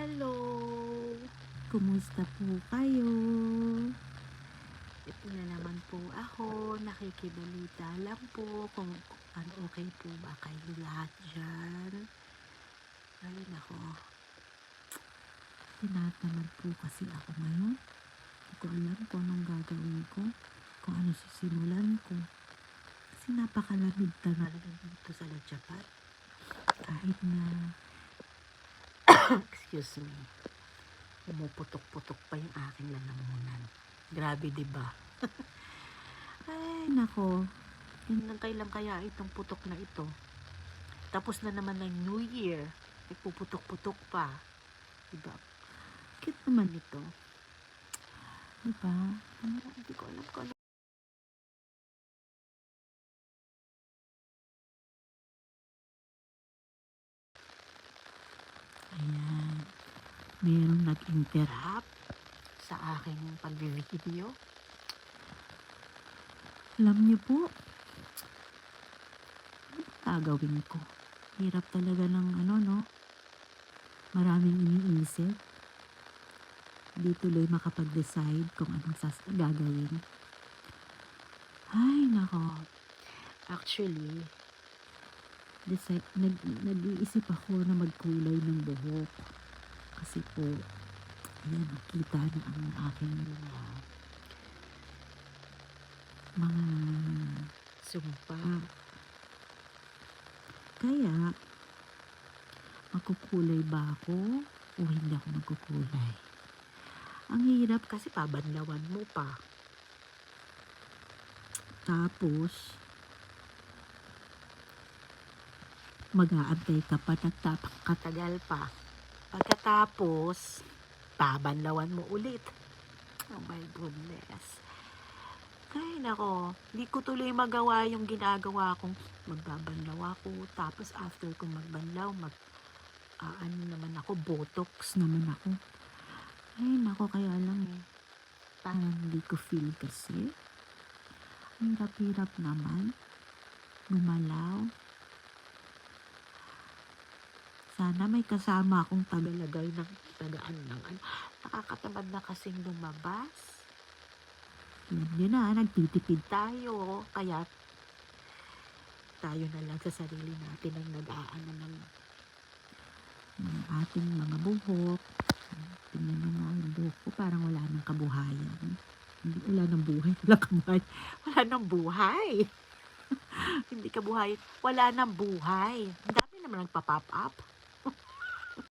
Hello! Kumusta po kayo? Ito na naman po ako, nakikibalita lang po kung ano okay po ba kayo lahat dyan. Ay nako, Tinatamad po kasi ako ngayon. Hindi ko alam kung anong gagawin ko, kung ano sisimulan ko. Kasi napakalamig talaga dito sa Japan. Kahit na, excuse me, pumuputok-putok pa yung aking lalamunan. Grabe diba? ay nako, Hanggang kailan kaya itong putok na ito? Tapos na naman ng New Year, puputok-putok pa. Diba? Cute naman ito. diba? Hindi ko alam kung ano. Ayan, mayroong nag-interrupt. Sa aking pag-video. Alam niyo po, ano gagawin ko? Hirap talaga ng no? Maraming iniisip. Di tuloy makapag-decide kung anong gagawin. Ay, nako. Actually, Nag-iisip ako na magkulay ng buhok. Kasi po, ayan, nakita na ang aking mga sumpa. Kaya, magkukulay ba ako o hindi ako magkukulay? Ang hirap Kasi pabanlawan mo pa. tapos, mag-aantay ka pa ng Katagal pa. Pagkatapos, pabanlawan mo ulit. Oh my goodness. Ay nako, hindi ko tuloy magawa yung ginagawa kong magbabanlaw ako. Tapos after kong magbanlaw, ano naman ako, botox naman ako. Ay, nako, kaya lang parang hindi ko feel kasi. Ang hirap-hirap naman. Gumalaw. Sana may kasama akong tagalagay ng tagaan ng ano. Nakakatamad na kasing lumabas. Yun na, nagtitipid Tayo, kaya tayo na lang sa sarili natin ang nag-aano ng ating mga buhok. Tingnan mo nga yung buhok ko, parang wala nang kabuhayan. Hindi, wala nang buhay, wala kabuhay. wala nang buhay. Hindi ka buhay, wala nang buhay. Ang dami naman nagpa-pop up.